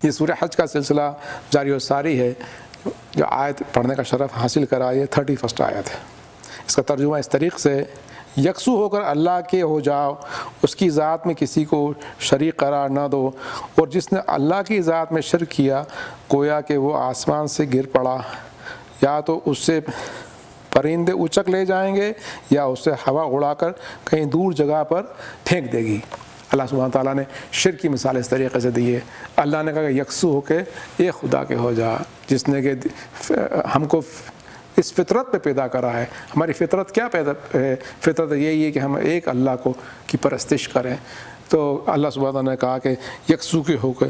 یہ سورہ حج کا سلسلہ جاری و ساری ہے. جو آیت پڑھنے کا شرف حاصل کرا یہ 31 آیت ہے. اس کا ترجمہ اس طریق سے: یکسو ہو کر اللہ کے ہو جاؤ، اس کی ذات میں کسی کو شریک قرار نہ دو، اور جس نے اللہ کی ذات میں شرک کیا گویا کہ وہ آسمان سے گر پڑا، یا تو اس سے پرندے اچک لے جائیں گے یا اس سے ہوا اڑا کر کہیں دور جگہ پر پھینک دے گی. اللہ سبحانہ تعالیٰ نے شرک کی مثال اس طریقے سے دی ہے. اللہ نے کہا کہ یکسو ہو کے ایک خدا کے ہو جا، جس نے کہ ہم کو اس فطرت پہ پیدا کرا ہے. ہماری فطرت کیا فطرت یہی ہے کہ ہم ایک اللہ کی پرستش کریں. تو اللہ سبحانہ تعالیٰ نے کہا کہ یکسو کے ہو کے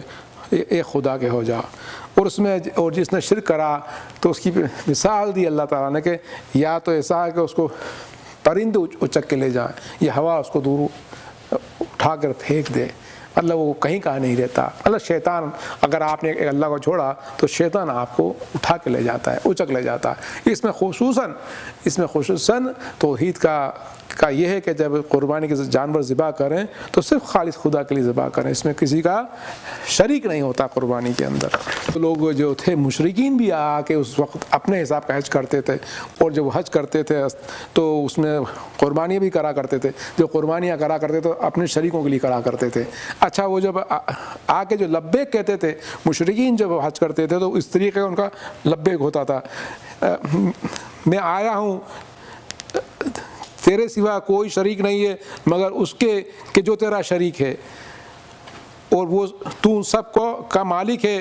ایک خدا کے ہو جا، اور اس میں اور جس نے شرک کرا تو اس کی مثال دی اللہ تعالیٰ نے کہ یا تو ایسا ہے کہ اس کو پرندے اچک کے لے جائیں یا ہوا اس کو دور اٹھا کر پھینک دے. اللہ وہ کہیں کا نہیں رہتا. اللہ شیطان، اگر آپ نے اللہ کو چھوڑا تو شیطان آپ کو اٹھا کے لے جاتا ہے، اچک لے جاتا ہے. اس میں خصوصاً توحید کا یہ ہے کہ جب قربانی کے جانور ذبح کریں تو صرف خالص خدا کے لیے ذبح کریں، اس میں کسی کا شریک نہیں ہوتا قربانی کے اندر. تو لوگ جو تھے مشرکین بھی آ کے اس وقت اپنے حساب کا حج کرتے تھے، اور جب حج کرتے تھے تو اس میں قربانیاں بھی کرا کرتے تھے. جو قربانیاں کرا کرتے تو اپنے شریکوں کے لیے کرا کرتے تھے. اچھا، وہ جب آ کے جو لبیک کہتے تھے، مشرکین جب حج کرتے تھے تو اس طریقے ان کا لبیک ہوتا تھا: میں آیا ہوں، تیرے سوا کوئی شریک نہیں ہے مگر اس کے کہ جو تیرا شریک ہے، اور وہ تو سب کو کا مالک ہے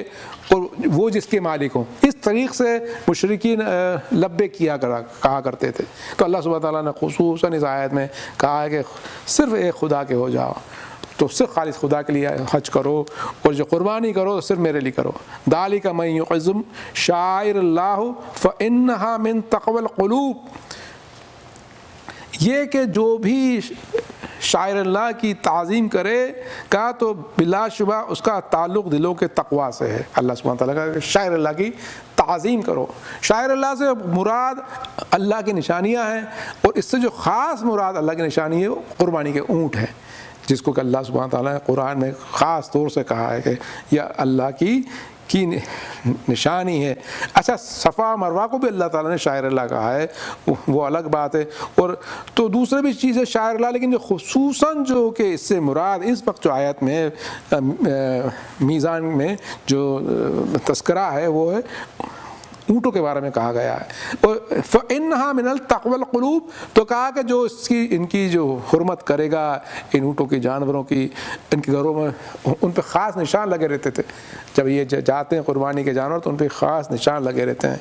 اور وہ جس کے مالک ہوں. اس طریق سے مشرکین لبیک کہا کرتے تھے. تو اللہ سبحانہ تعالیٰ نے خصوصاً اس آیت میں کہا ہے کہ صرف ایک خدا کے ہو جاؤ، تو صرف خالص خدا کے لیے حج کرو، اور جو قربانی کرو صرف میرے لیے کرو. ذالک من یعظم شعائر اللہ فانھا من تقوی القلوب. یہ کہ جو بھی شاعر اللہ کی تعظیم کرے کا تو بلا شبہ اس کا تعلق دلوں کے تقوی سے ہے. اللہ سبحانہ تعالیٰ کا شاعر اللہ کی تعظیم کرو. شاعر اللہ سے مراد اللہ کی نشانیاں ہیں، اور اس سے جو خاص مراد اللہ کی نشانی ہے وہ قربانی کے اونٹ ہے، جس کو کہ اللہ سبحانہ تعالیٰ نے قرآن میں خاص طور سے کہا ہے کہ یہ اللہ کی نشانی ہے. اچھا، صفا مروہ کو بھی اللہ تعالیٰ نے شاعر اللہ کہا ہے، وہ الگ بات ہے. اور تو دوسرے بھی چیز ہے شاعر اللہ، لیکن خصوصاً جو کہ اس سے مراد اس وقت جو آیت میں میزان میں جو تذکرہ ہے وہ ہے اونٹوں کے بارے میں کہا گیا ہے. اور فَإِنَّهَا مِنَ التَّقْوَى الْقُلُوبِ، تو کہا کہ جو ان کی جو حرمت کرے گا، ان اونٹوں کی جانوروں کی، ان کے گھروں میں ان پہ خاص نشان لگے رہتے تھے. جب یہ جاتے ہیں قربانی کے جانور تو ان پہ خاص نشان لگے رہتے ہیں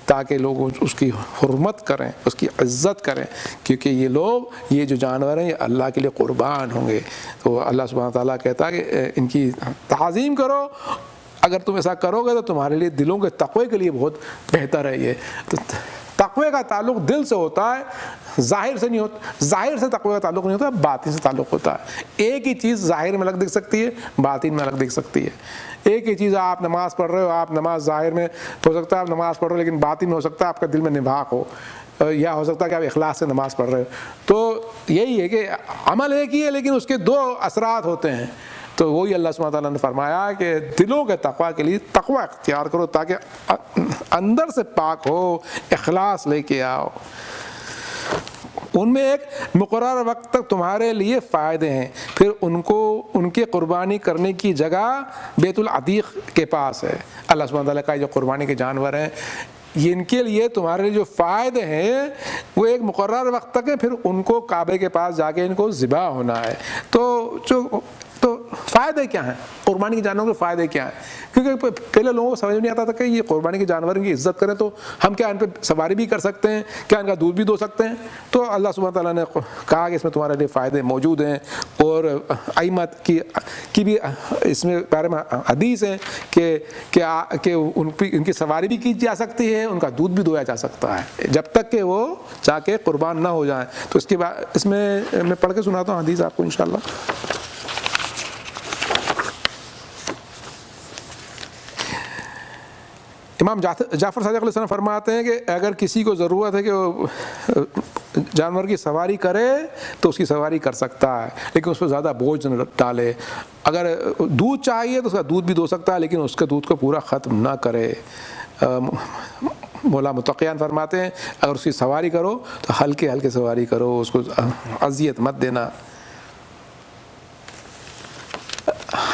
تاکہ لوگ اس کی حرمت کریں، اس کی عزت کریں، کیونکہ یہ لوگ یہ جو جانور ہیں یہ اللہ کے لیے قربان ہوں گے. تو اللہ سبحانہ تعالیٰ کہتا ہے کہ ان کی تعظیم کرو. اگر تم ایسا کرو گے تو تمہارے لیے دلوں کے تقوی کے لیے بہت بہتر ہے. یہ تو تقوی کا تعلق دل سے ہوتا ہے، ظاہر سے نہیں ہوتا. ظاہر سے تقوی کا تعلق نہیں ہوتا، باطن سے تعلق ہوتا ہے. ایک ہی چیز ظاہر میں الگ دکھ سکتی ہے، باطن میں الگ دکھ سکتی ہے. ایک ہی چیز، آپ نماز پڑھ رہے ہو، آپ نماز ظاہر میں ہو سکتا ہے آپ نماز پڑھ رہے ہو، لیکن باطن میں ہو سکتا ہے آپ کا دل میں نفاق ہو، یا ہو سکتا ہے کہ آپ اخلاص سے نماز پڑھ رہے ہو. تو یہی ہے کہ عمل ایک ہی ہے لیکن اس کے دو اثرات ہوتے ہیں. تو وہی اللہ سبحانہ تعالیٰ نے فرمایا کہ دلوں کے تقوی کے لیے تقوی اختیار کرو تاکہ اندر سے پاک ہو، اخلاص لے کے آؤ. ان میں ایک مقرر وقت تک تمہارے لیے فائدے ہیں، پھر ان کے قربانی کرنے کی جگہ بیت العتیق کے پاس ہے. اللہ سبحانہ تعالیٰ کا جو قربانی کے جانور ہیں یہ ان کے لیے تمہارے لیے جو فائدے ہیں وہ ایک مقرر وقت تک ہے، پھر ان کو کعبے کے پاس جا کے ان کو ذبح ہونا ہے. تو فائدے کیا ہیں قربانی کے جانوروں کے؟ فائدے کیا ہیں؟ کیونکہ پہلے لوگوں کو سمجھ نہیں آتا تھا کہ یہ قربانی کے جانوروں کی عزت کریں تو ہم کیا ان پہ سواری بھی کر سکتے ہیں، کیا ان کا دودھ بھی دو سکتے ہیں؟ تو اللہ سبحانہ تعالیٰ نے کہا کہ اس میں تمہارے لیے فائدے موجود ہیں. اور ائمت کی بھی اس میں بارے میں حدیث ہے کہ ان کی سواری بھی کی جا سکتی ہے، ان کا دودھ بھی دویا جا سکتا ہے جب تک کہ وہ جا کے قربان نہ ہو جائیں. تو اس کے بعد اس میں پڑھ کے سناتا ہوں حدیث آپ کو انشاءاللہ. امام جعفر صادق علیہ السلام فرماتے ہیں کہ اگر کسی کو ضرورت ہے کہ وہ جانور کی سواری کرے تو اس کی سواری کر سکتا ہے، لیکن اس پہ زیادہ بوجھ نہ ڈالے. اگر دودھ چاہیے تو اس کا دودھ بھی دو سکتا ہے، لیکن اس کے دودھ کو پورا ختم نہ کرے. مولا متقیان فرماتے ہیں اگر اس کی سواری کرو تو ہلکے ہلکے سواری کرو، اس کو اذیت مت دینا.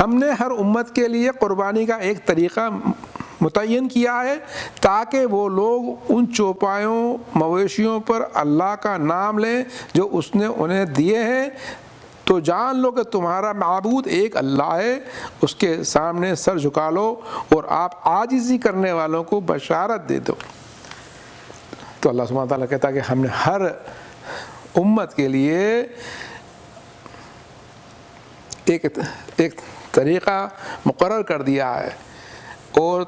ہم نے ہر امت کے لیے قربانی کا ایک طریقہ متعین کیا ہے تاکہ وہ لوگ ان چوپایوں مویشیوں پر اللہ کا نام لیں جو اس نے انہیں دیے ہیں. تو جان لو کہ تمہارا معبود ایک اللہ ہے، اس کے سامنے سر جھکا لو اور آپ عاجزی کرنے والوں کو بشارت دے دو. تو اللہ سبحانہ تعالیٰ کہتا ہے کہ ہم نے ہر امت کے لیے ایک طریقہ مقرر کر دیا ہے. اور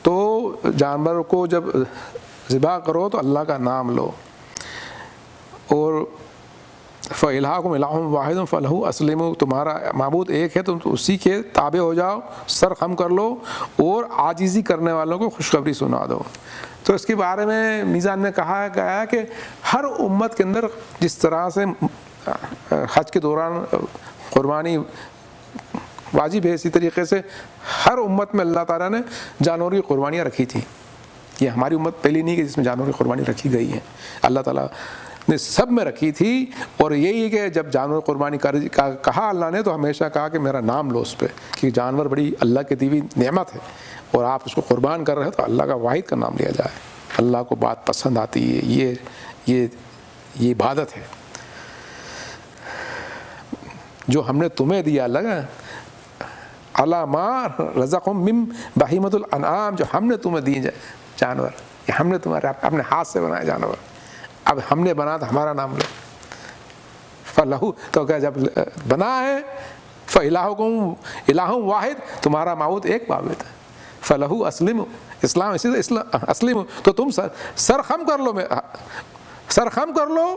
تو جانور کو جب ذبح کرو تو اللہ کا نام لو. اور فَإِلَٰهُكُمْ إِلَٰهٌ وَاحِدٌ فَلَهُ أَسْلِمُوا، تمہارا معبود ایک ہے تم اسی کے تابع ہو جاؤ، سر خم کر لو اور عاجزی کرنے والوں کو خوشخبری سنا دو. تو اس کے بارے میں میزان میں کہا گیا ہے کہ ہر امت کے اندر جس طرح سے حج کے دوران قربانی واجب ہے، اسی طریقے سے ہر امت میں اللہ تعالیٰ نے جانوروں کی قربانیاں رکھی تھیں. یہ ہماری امت پہلی نہیں کہ جس میں جانوروں کی قربانی رکھی گئی ہے، اللہ تعالیٰ نے سب میں رکھی تھی. اور یہی ہے کہ جب جانور قربانی کہا اللہ نے تو ہمیشہ کہا کہ میرا نام لو اس پہ، کہ جانور بڑی اللہ کی دی ہوئی نعمت ہے اور آپ اس کو قربان کر رہے ہیں تو اللہ کا واحد کا نام لیا جائے. اللہ کو بات پسند آتی ہے، یہ عبادت ہے جو ہم نے تمہیں دیا. لگا علی ما رزقہم من بہیمۃ الانعام، جو ہم نے تمہیں دیے جانور، یہ ہم نے تمہارے اپنے ہاتھ سے بنائے جانور، اب ہم نے بنا تو ہمارا نام لو. فلہو، تو کیا جب بنا ہے فإلہکم الہ واحد، تمہارا معبود ایک معبود ہے. فلہو اسلموا، اسلام اسی سے اسلموا، تو تم سر خم کر لو، سر خم کر لو.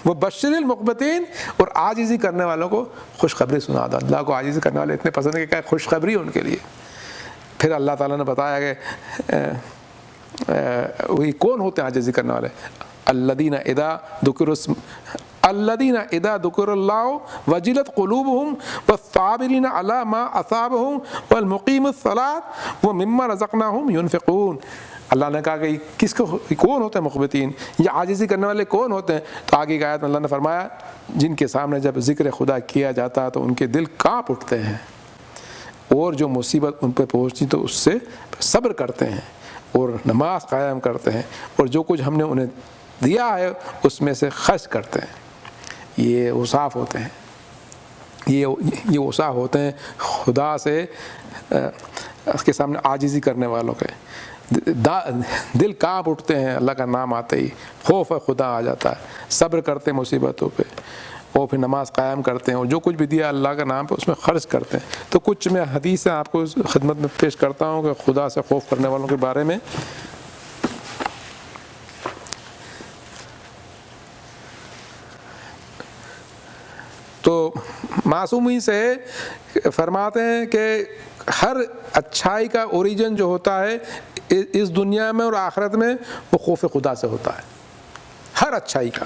وہ بشر المقبتین، اور عاجزی کرنے والوں کو خوشخبری سنا دو. اللہ کو عاجزی کرنے والے اتنے پسند ہے کہ خوشخبری ان کے لیے. پھر اللہ تعالیٰ نے بتایا کہ وہی کون ہوتے ہیں عاجزی کرنے والے، الذین اذا ذکر اللہ وجلت قلوبہم والصابرین علی ما اصابہم والمقیم الصلاۃ ومما رزقناہم ینفقون. اللہ نے کہا کہ کون ہوتے ہیں مقبتین، یہ عاجزی کرنے والے کون ہوتے ہیں؟ تو آگے کی آیت میں اللہ نے فرمایا جن کے سامنے جب ذکر خدا کیا جاتا ہے تو ان کے دل کانپ اٹھتے ہیں، اور جو مصیبت ان پہ پہنچتی تو اس سے صبر کرتے ہیں اور نماز قائم کرتے ہیں، اور جو کچھ ہم نے انہیں دیا ہے اس میں سے خرچ کرتے ہیں. یہ اوصاف ہوتے ہیں، یہ اوصاف ہوتے ہیں خدا سے اس کے سامنے عاجزی کرنے والوں کے. دل کانپ اٹھتے ہیں اللہ کا نام آتے ہی، خوف خدا آ جاتا ہے، صبر کرتے ہیں مصیبتوں پہ، اور پھر نماز قائم کرتے ہیں، اور جو کچھ بھی دیا اللہ کا نام پہ اس میں خرچ کرتے ہیں. تو کچھ میں حدیثیں آپ کو خدمت میں پیش کرتا ہوں کہ خدا سے خوف کرنے والوں کے بارے میں. تو معصومی سے فرماتے ہیں کہ ہر اچھائی کا اوریجن جو ہوتا ہے اس دنیا میں اور آخرت میں وہ خوف خدا سے ہوتا ہے، ہر اچھائی کا.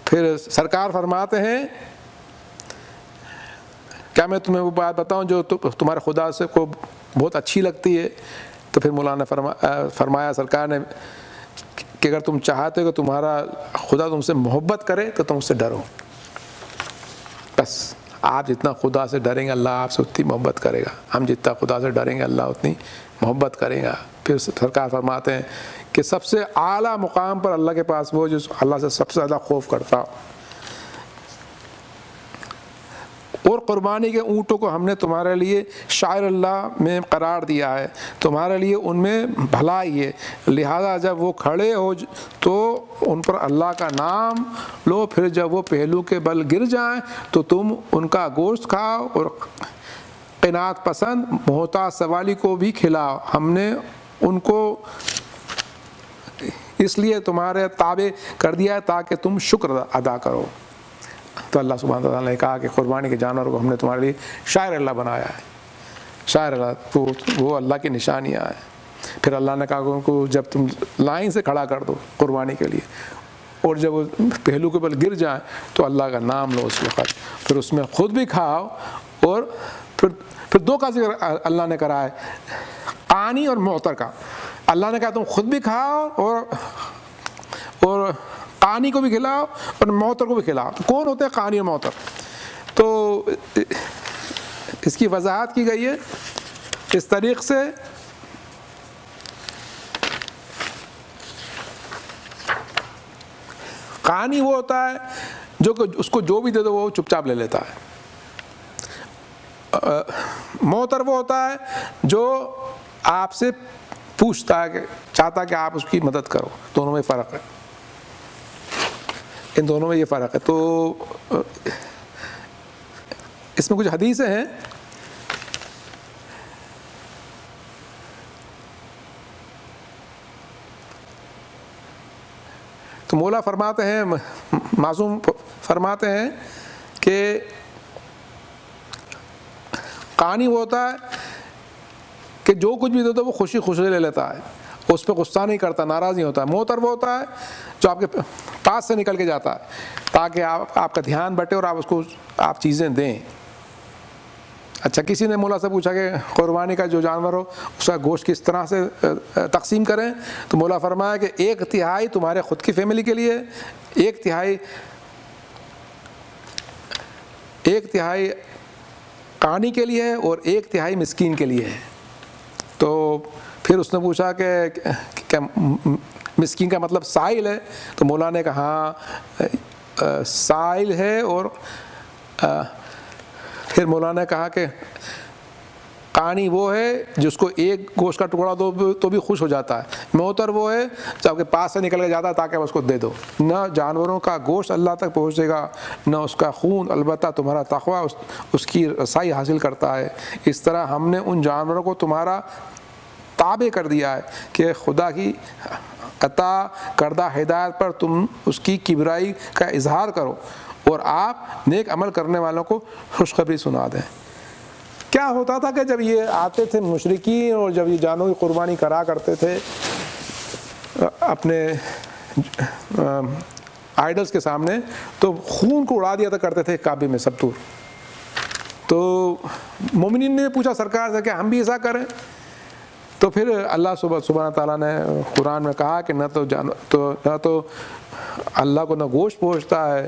پھر سرکار فرماتے ہیں کیا میں تمہیں وہ بات بتاؤں جو تمہارے خدا سے کو بہت اچھی لگتی ہے؟ تو پھر مولانا نے فرمایا سرکار نے کہ اگر تم چاہتے ہو کہ تمہارا خدا تم سے محبت کرے تو تم اس سے ڈرو. بس آپ جتنا خدا سے ڈریں گے اللہ آپ سے اتنی محبت کرے گا، ہم جتنا خدا سے ڈریں گے اللہ اتنی محبت کرے گا. پھر سرکار فرماتے ہیں کہ سب سے اعلیٰ مقام پر اللہ کے پاس وہ جو اللہ سے سب سے زیادہ خوف کرتا ہو. اور قربانی کے اونٹوں کو ہم نے تمہارے لیے شاعر اللہ میں قرار دیا ہے، تمہارے لیے ان میں بھلائی ہے، لہذا جب وہ کھڑے ہو تو ان پر اللہ کا نام لو، پھر جب وہ پہلو کے بل گر جائیں تو تم ان کا گوشت کھاؤ اور قناعت پسند محتاج سوالی کو بھی کھلاؤ. ہم نے ان کو اس لیے تمہارے تابع کر دیا ہے تاکہ تم شکر ادا کرو. تو اللہ سبحانہ تعالیٰ نے کہا کہ قربانی کے جانور کو ہم نے تمہارے لیے شاعر اللہ بنایا ہے. شاعر اللہ وہ اللہ کی نشانیاں ہیں. پھر اللہ نے کہا کہ ان کو جب تم لائن سے کھڑا کر دو قربانی کے لیے، اور جب وہ پہلو کے بل گر جائیں تو اللہ کا نام لو اس وقت، پھر اس میں خود بھی کھاؤ، اور پھر دو کا ذکر اللہ نے کرا ہے، قانی اور معتر کا۔ اللہ نے کہا تم خود بھی کھاؤ اور قانی کو بھی کھلاؤ اور معتر کو بھی کھلاؤ۔ کون ہوتے ہیں قانی اور معتر؟ تو اس کی وضاحت کی گئی ہے اس طریق سے قانی وہ ہوتا ہے جو کہ اس کو جو بھی دے دو وہ چپ چاپ لے لیتا ہے، معتر وہ ہوتا ہے جو آپ سے پوچھتا ہے، کہ چاہتا ہے کہ آپ اس کی مدد کرو۔ دونوں میں فرق ہے، ان دونوں میں یہ فرق ہے۔ تو اس میں کچھ حدیثیں ہیں، تو مولا فرماتے ہیں، معصوم فرماتے ہیں کہ قانی وہ ہوتا ہے کہ جو کچھ بھی دے دو وہ خوشی خوشی لے لیتا ہے، اس پہ غصہ نہیں کرتا، ناراض نہیں ہوتا۔ معتر وہ ہوتا ہے جو آپ کے پاس سے نکل کے جاتا ہے تاکہ آپ کا دھیان بٹے اور آپ چیزیں دیں۔ اچھا، کسی نے مولا سے پوچھا کہ قربانی کا جو جانور ہو اس کا گوشت کس طرح سے تقسیم کریں، تو مولا فرمایا کہ 1/3 تمہارے خود کی فیملی کے لیے، 1/3 قانی کے لیے اور 1/3 مسکین کے لیے ہے۔ تو پھر اس نے پوچھا کہ کیا مسکین کا مطلب سائل ہے؟ تو مولا نے کہا ہاں سائل ہے، اور پھر مولانا نے کہا کہ قانی وہ ہے جس کو ایک گوشت کا ٹکڑا دو تو بھی خوش ہو جاتا ہے، معتر وہ ہے جو آپ کے پاس سے نکل کے جاتا ہے تاکہ آپ اس کو دے دو۔ نہ جانوروں کا گوشت اللہ تک پہنچے گا، نہ اس کا خون، البتہ تمہارا تقوی اس کی رسائی حاصل کرتا ہے۔ اس طرح ہم نے ان جانوروں کو تمہارا تابع کر دیا ہے کہ خدا کی عطا کردہ ہدایت پر تم اس کی کبریائی کا اظہار کرو اور آپ نیک عمل کرنے والوں کو خوشخبری سنا دیں۔ کیا ہوتا تھا کہ جب یہ آتے تھے مشرکین اور جب یہ جانوں کی قربانی کرا کرتے تھے اپنے آئیڈلز کے سامنے، تو خون کو اڑا دیا کرتے تھے کعبے میں سب دور۔ تو مومنین نے پوچھا سرکار سے کہ ہم بھی ایسا کریں؟ تو پھر اللہ سبحانہ تعالیٰ نے قرآن میں کہا کہ نہ تو اللہ کو نہ گوشت پہنچتا ہے،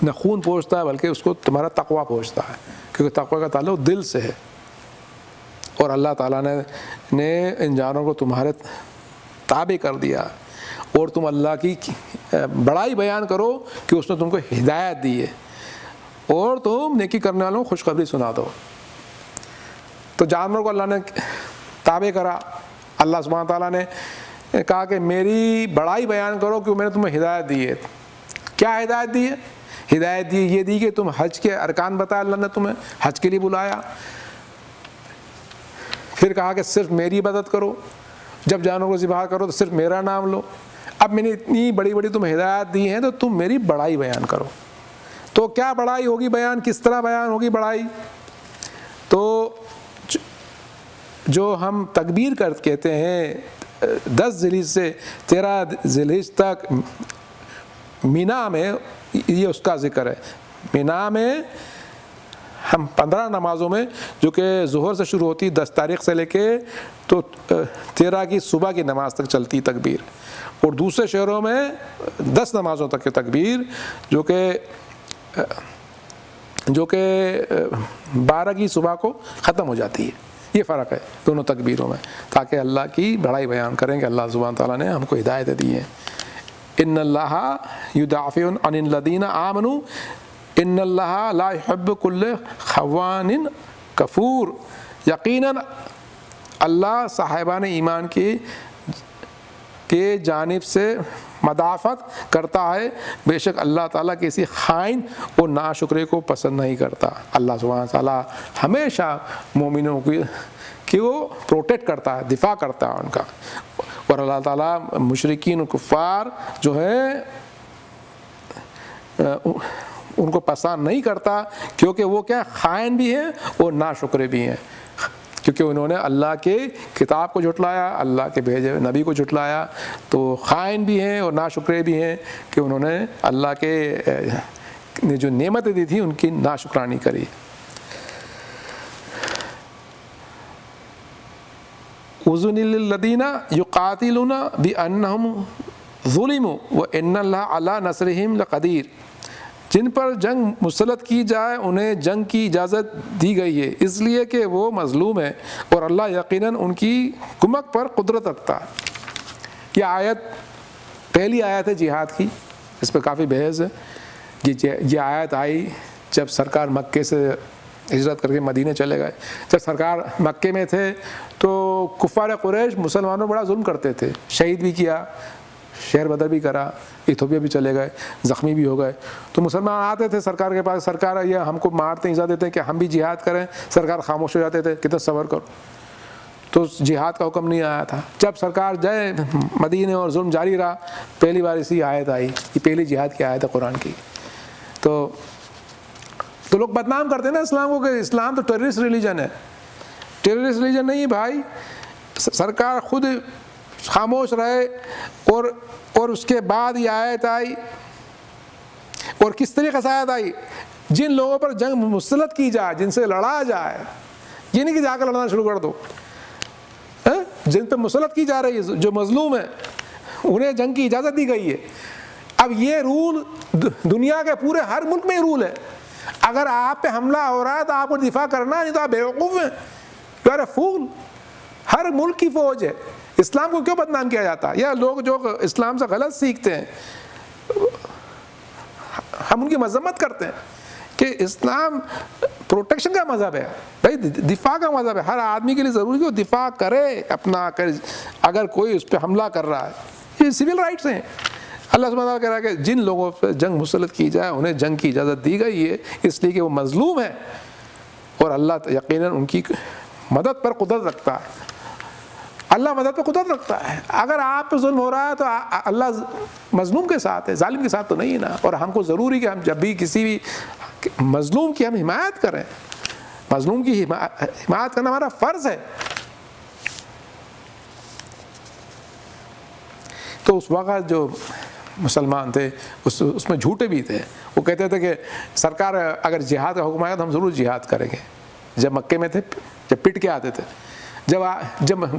نہ خون پہنچتا ہے، بلکہ اس کو تمہارا تقویٰ پہنچتا ہے، کیونکہ تقویٰ کا تعلق دل سے ہے۔ اور اللہ تعالیٰ نے ان جانوروں کو تمہارے تابع کر دیا، اور تم اللہ کی بڑائی بیان کرو کہ اس نے تم کو ہدایت دی ہے، اور تم نیکی کرنے والوں کو خوشخبری سنا دو۔ تو جانوروں کو اللہ نے تابع کرا۔ اللہ سبحانہ تعالیٰ نے کہا کہ میری بڑائی بیان کرو کہ میں نے تمہیں ہدایت دی ہے۔ کیا ہدایت دی ہے؟ ہدایت دی یہ دی کہ تم حج کے ارکان بتایا، اللہ نے تمہیں حج کے لیے بلایا۔ پھر کہا کہ صرف میری عبادت کرو، جب جانوروں کو ذبح کرو تو صرف میرا نام لو۔ اب میں نے اتنی بڑی بڑی تمہیں ہدایت دی ہیں تو تم میری بڑائی بیان کرو۔ تو کیا بڑائی ہوگی بیان؟ کس طرح بیان ہوگی بڑائی؟ تو جو ہم تکبیر کہتے ہیں 10 ذی الحجہ سے 13 ذی الحجہ تک مینا میں، یہ اس کا ذکر ہے۔ مینا میں ہم 15 نمازوں میں جو کہ ظہر سے شروع ہوتی 10 تاریخ سے لے کے تو 13 کی صبح کی نماز تک چلتی تکبیر، اور دوسرے شہروں میں 10 نمازوں تک کی تکبیر جو کہ 12 کی صبح کو ختم ہو جاتی ہے۔ یہ فرق ہے دونوں تکبیروں میں، تاکہ اللہ کی بڑائی بیان کریں کہ اللہ سبحانہ تعالیٰ نے ہم کو ہدایت دی ہے۔ ان اللہ یدافع عن الذین آمنوا ان اللہ لا يحب کل خوان کفور۔ یقیناً اللہ صاحبان ایمان کے جانب سے مدافعت کرتا ہے، بے شک اللہ تعالیٰ کسی خائن اور ناشکرے کو پسند نہیں کرتا۔ اللہ سبحانہ تعالیٰ ہمیشہ مومنوں کی وہ پروٹیکٹ کرتا ہے، دفاع کرتا ہے ان کا، اور اللہ تعالیٰ مشرکین و کفار جو ہیں ان کو پسند نہیں کرتا، کیونکہ وہ کیا خائن بھی ہیں اور ناشکرے بھی ہیں، کیونکہ انہوں نے اللہ کے کتاب کو جھٹلایا، اللہ کے بھیجے ہوئے نبی کو جھٹلایا، تو خائن بھی ہیں اور ناشکرے بھی ہیں کہ انہوں نے اللہ کے نے جو نعمتیں دی تھی ان کی ناشکرانی کری۔ اذن للذین یقاتلون بانہم ظلموا وان اللہ علی نصرہم لقدیر، جن پر جنگ مسلط کی جائے انہیں جنگ کی اجازت دی گئی ہے اس لیے کہ وہ مظلوم ہے اور اللہ یقیناً ان کی کمک پر قدرت رکھتا ہے۔ یہ آیت پہلی آیت ہے جہاد کی، اس پہ کافی بحث ہے۔ یہ آیت آئی جب سرکار مکے سے ہجرت کر کے مدینے چلے گئے۔ جب سرکار مکے میں تھے تو کفار قریش مسلمانوں بڑا ظلم کرتے تھے، شہید بھی کیا، شہر بدر بھی کرا، ایتھوپیا بھی چلے گئے، زخمی بھی ہو گئے۔ تو مسلمان آتے تھے سرکار کے پاس، سرکار یہ ہم کو مارتے ہیں، ایذا دیتے ہیں کہ ہم بھی جہاد کریں، سرکار خاموش ہو جاتے تھے، کتنا صبر کرو، تو جہاد کا حکم نہیں آیا تھا۔ جب سرکار جائے مدینے اور ظلم جاری رہا، پہلی بار اسی آیت آئی، یہ پہلی جہاد کی آیت ہے قرآن کی۔ تو لوگ بدنام کرتے ہیں نا اسلام کو کہ اسلام تو ٹیررسٹ ریلیجن ہے۔ ٹیررسٹ ریلیجن نہیں بھائی، سرکار خود خاموش رہے اور اس کے بعد یہ آیت آئی، اور کس طریقے سے آیت آئی؟ جن لوگوں پر جنگ مسلط کی جائے، جن سے لڑا جائے، یہ نہیں کہ جا کر لڑنا شروع کر دو، جن پہ مسلط کی جا رہی ہے، جو مظلوم ہے انہیں جنگ کی اجازت دی گئی ہے۔ اب یہ رول دنیا کے پورے ہر ملک میں رول ہے، اگر آپ پہ حملہ ہو رہا ہے تو آپ کو دفاع کرنا ہے، نہیں تو آپ بیوقوف ہیں، یو آر اے فول۔ ہر ملک کی فوج ہے۔ اسلام کو کیوں بدنام کیا جاتا ہے؟ یا لوگ جو اسلام سے غلط سیکھتے ہیں ہم ان کی مذمت کرتے ہیں کہ اسلام پروٹیکشن کا مذہب ہے، بھائی دفاع کا مذہب ہے، ہر آدمی کے لیے ضروری ہے کہ وہ دفاع کرے اپنا، اگر کوئی اس پہ حملہ کر رہا ہے، یہ سول رائٹس ہیں۔ اللہ سبحانہ وتعالیٰ کہہ رہا ہے کہ جن لوگوں پہ جنگ مسلط کی جائے انہیں جنگ کی اجازت دی گئی ہے اس لیے کہ وہ مظلوم ہے اور اللہ یقیناً ان کی مدد پر قدرت رکھتا ہے۔ اللہ مدد پہ قدرت رکھتا ہے۔ اگر آپ پہ ظلم ہو رہا ہے تو اللہ مظلوم کے ساتھ ہے، ظالم کے ساتھ تو نہیں ہے نا۔ اور ہم کو ضروری کہ ہم جب بھی کسی بھی مظلوم کی ہم حمایت کریں، مظلوم کی حمایت کرنا ہمارا فرض ہے۔ تو اس وقت جو مسلمان تھے اس میں جھوٹے بھی تھے، وہ کہتے تھے کہ سرکار اگر جہاد کا حکم آیا تو ہم ضرور جہاد کریں گے۔ جب مکے میں تھے، جب پٹ کے آتے تھے، جب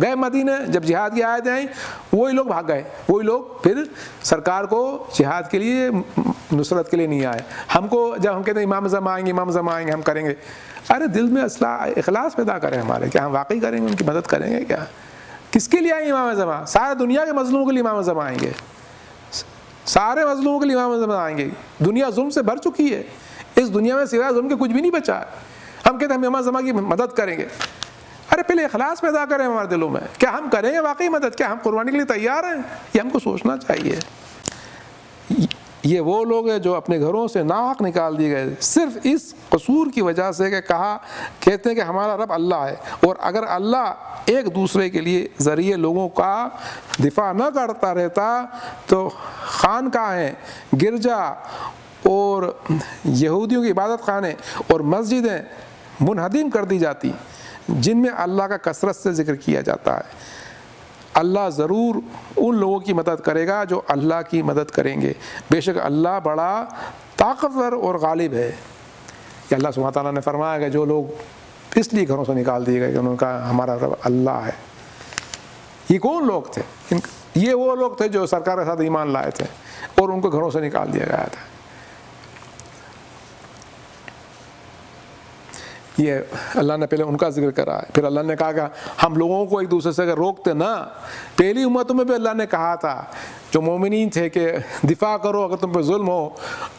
گئے مدینے، جب جہاد کی آیتیں آئیں وہی لوگ بھاگ گئے، وہی لوگ پھر سرکار کو جہاد کے لیے نصرت کے لیے نہیں آئے۔ ہم کو جب ہم کہتے ہیں امام اعظم آئیں گے، امام اعظم آئیں گے، ہم کریں گے، ارے دل میں اخلاص پیدا کریں ہمارے، کیا ہم واقعی کریں گے، ان کی مدد کریں گے؟ کیا کس کے لیے آئیں گے امام اعظم؟ سارے دنیا کے مظلوموں کے لیے امام اعظم آئیں گے، سارے مظلوموں کے لیے امام اعظم آئیں گے۔ دنیا ظلم سے بھر چکی ہے، اس دنیا میں سوائے ظلم کے کچھ بھی نہیں بچا ہے۔ ہم کہتے ہیں ہم امام اعظم کی مدد کریں گے، ارے پہلے اخلاص پیدا کریں ہمارے دلوں میں، کیا ہم کریں گے واقعی مدد؟ کیا ہم قربانی کے لیے تیار ہیں؟ یہ ہم کو سوچنا چاہیے۔ یہ وہ لوگ ہیں جو اپنے گھروں سے ناحق نکال دیے گئے صرف اس قصور کی وجہ سے کہ کہتے ہیں کہ ہمارا رب اللہ ہے، اور اگر اللہ ایک دوسرے کے لیے ذریعے لوگوں کا دفاع نہ کرتا رہتا تو خانقاہیں، گرجا اور یہودیوں کی عبادت خانے اور مسجدیں منہدم کر دی جاتی جن میں اللہ کا کثرت سے ذکر کیا جاتا ہے۔ اللہ ضرور ان لوگوں کی مدد کرے گا جو اللہ کی مدد کریں گے، بے شک اللہ بڑا طاقتور اور غالب ہے۔ کہ اللہ سبحانہ تعالیٰ نے فرمایا کہ جو لوگ اس لیے گھروں سے نکال دیے گئے کہ انہوں نے کہا ہمارا رب اللہ ہے۔ یہ کون لوگ تھے؟ یہ وہ لوگ تھے جو سرکار کے ساتھ ایمان لائے تھے اور ان کو گھروں سے نکال دیا گیا تھا۔ یہ اللہ نے پہلے ان کا ذکر کرا ہے، پھر اللہ نے کہا کہ ہم لوگوں کو ایک دوسرے سے اگر روکتے نہ، پہلی امتوں میں بھی اللہ نے کہا تھا جو مومنین تھے کہ دفاع کرو اگر تم پہ ظلم ہو،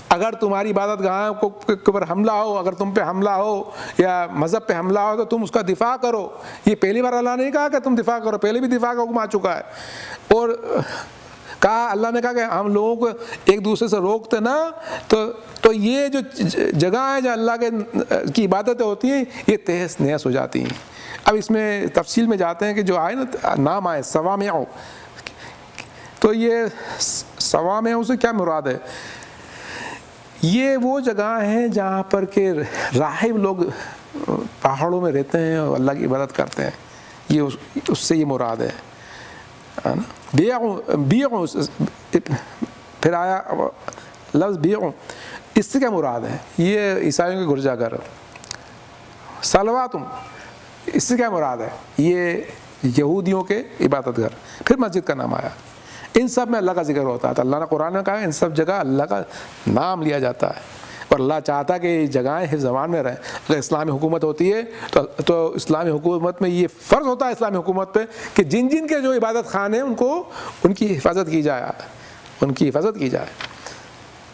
اگر تمہاری عبادت گاہ کے اوپر حملہ ہو، اگر تم پہ حملہ ہو یا مذہب پہ حملہ ہو تو تم اس کا دفاع کرو۔ یہ پہلی بار اللہ نے نہیں کہا کہ تم دفاع کرو، پہلے بھی دفاع کا حکم آ چکا ہے۔ اور کہا اللہ نے کہا کہ ہم لوگوں کو ایک دوسرے سے روکتے نا، تو یہ جو جگہ ہے جو اللہ کی عبادتیں ہوتی ہیں یہ تہس نہس ہو جاتی ہیں۔ اب اس میں تفصیل میں جاتے ہیں کہ جو آئے نا نام آئے صوامع، تو یہ صوامع سے کیا مراد ہے؟ یہ وہ جگہ ہیں جہاں پر کہ راہب لوگ پہاڑوں میں رہتے ہیں اور اللہ کی عبادت کرتے ہیں، یہ اس سے یہ مراد ہے نا۔ بیع پھر آیا لفظ بیع، اس سے کیا مراد ہے؟ یہ عیسائیوں کے گرجا گھر۔ صلواتم، اس سے کیا مراد ہے؟ یہ یہودیوں کے عبادت گھر۔ پھر مسجد کا نام آیا، ان سب میں اللہ کا ذکر ہوتا ہے۔ تو اللہ نے قرآن میں کہا ان سب جگہ اللہ کا نام لیا جاتا ہے، اور اللہ چاہتا ہے کہ یہ جگہیں حفظ زمان میں رہیں۔ اگر اسلامی حکومت ہوتی ہے تو اسلامی حکومت میں یہ فرض ہوتا ہے اسلامی حکومت پہ کہ جن جن کے جو عبادت خانے ہیں ان کی حفاظت کی جائے، ان کی حفاظت کی جائے۔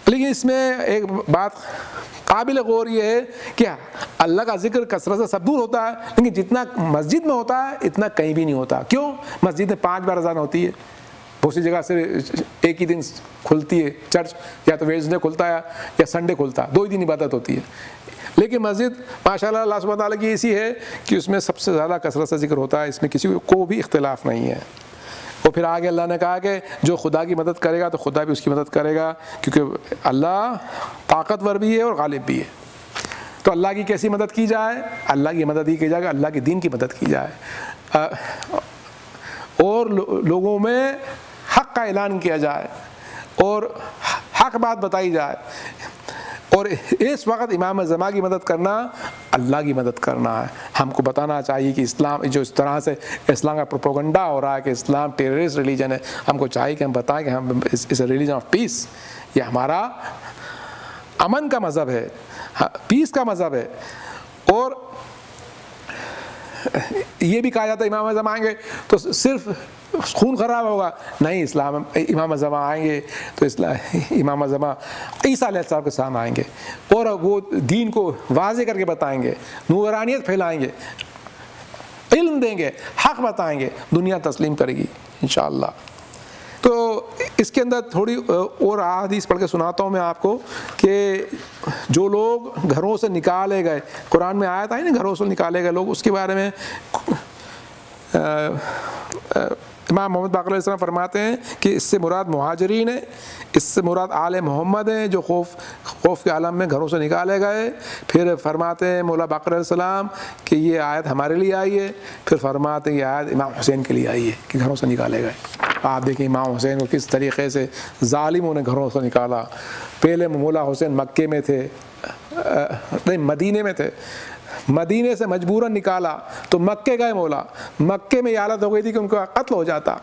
لیکن اس میں ایک بات قابل غور یہ ہے کہ اللہ کا ذکر کثرت سے سب دور ہوتا ہے، لیکن جتنا مسجد میں ہوتا ہے اتنا کہیں بھی نہیں ہوتا۔ کیوں؟ مسجد میں 5 بار اذان ہوتی ہے، بہت سی جگہ سے ایک ہی دن کھلتی ہے چرچ، یا تو ویڈنسڈے کھلتا ہے یا سنڈے کھلتا ہے، 2 ہی دن عبادت ہوتی ہے۔ لیکن مسجد ماشاءاللہ اللہ سبحانہ تعالیٰ کی ایسی ہے کہ اس میں سب سے زیادہ کثرت سے ذکر ہوتا ہے، اس میں کسی کو بھی اختلاف نہیں ہے۔ اور پھر آگے اللہ نے کہا کہ جو خدا کی مدد کرے گا تو خدا بھی اس کی مدد کرے گا، کیونکہ اللہ طاقتور بھی ہے اور غالب بھی ہے۔ تو اللہ کی کیسی مدد کی جائے؟ اللہ کی مدد ہی کی جائے گا، اللہ کے دین کی مدد کی جائے، اور لوگوں میں حق کا اعلان کیا جائے اور حق بات بتائی جائے۔ اور اس وقت امام زمان کی مدد کرنا اللہ کی مدد کرنا ہے۔ ہم کو بتانا چاہیے کہ اسلام جو اس طرح سے اسلام کا پروپیگنڈا ہو رہا ہے کہ اسلام ٹیررسٹ ریلیجن ہے، ہم کو چاہیے کہ ہم بتائیں کہ ہم اس ریلیجن آف پیس، یہ ہمارا امن کا مذہب ہے، پیس کا مذہب ہے۔ اور یہ بھی کہا جاتا ہے امام اعظم آئیں گے تو صرف خون خراب ہوگا، نہیں، امام اعظم آئیں گے تو امام اعظم عیسیٰ علیہ السلام کے سامنے آئیں گے اور وہ دین کو واضح کر کے بتائیں گے، نورانیت پھیلائیں گے، علم دیں گے، حق بتائیں گے، دنیا تسلیم کرے گی انشاءاللہ۔ تو اس کے اندر تھوڑی اور احادیث پڑھ کے سناتا ہوں میں آپ کو کہ جو لوگ گھروں سے نکالے گئے، قرآن میں آیت آئی نا گھروں سے نکالے گئے لوگ، اس کے بارے میں امام محمد باقر علیہ السلام فرماتے ہیں کہ اس سے مراد مہاجرین ہے، اس سے مراد آل محمد ہیں جو خوف کے عالم میں گھروں سے نکالے گئے۔ پھر فرماتے ہیں مولا باقر علیہ السلام کہ یہ آیت ہمارے لیے آئی ہے، پھر فرماتے ہیں یہ آیت امام حسین کے لیے آئی ہے کہ گھروں سے نکالے گئے۔ آپ دیکھیں امام حسین کو کس طریقے سے ظالموں نے گھروں سے نکالا۔ پہلے مولا حسین مکے میں تھے، نہیں مدینے میں تھے، مدینے سے مجبوراً نکالا تو مکے گئے مولا، مکے میں یہ حالت ہو گئی تھی کہ ان کا قتل ہو جاتا،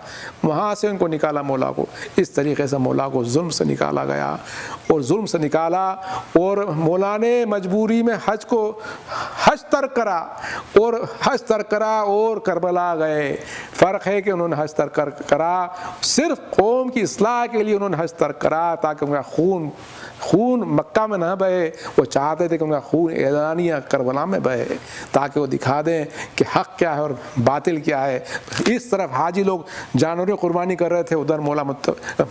وہاں سے ان کو نکالا مولا کو۔ اس طریقے سے مولا کو ظلم سے نکالا گیا اور ظلم سے نکالا، اور مولا نے مجبوری میں حج ترک کرا اور کربلا گئے۔ فرق ہے کہ انہوں نے حج ترک کرا، صرف قوم کی اصلاح کے لیے انہوں نے حج ترک کرا تاکہ ان کا خون مکہ میں نہ بہے۔ وہ چاہتے تھے کہ ان کا خون اعلانیہ کربلا میں بہے تاکہ وہ دکھا دیں کہ حق کیا ہے اور باطل کیا ہے۔ اس طرف حاجی لوگ جانوریں قربانی کر رہے تھے، ادھر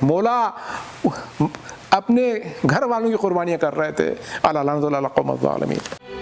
مولا اپنے گھر والوں کی قربانیاں کر رہے تھے۔ اللہ القوم الظالمین۔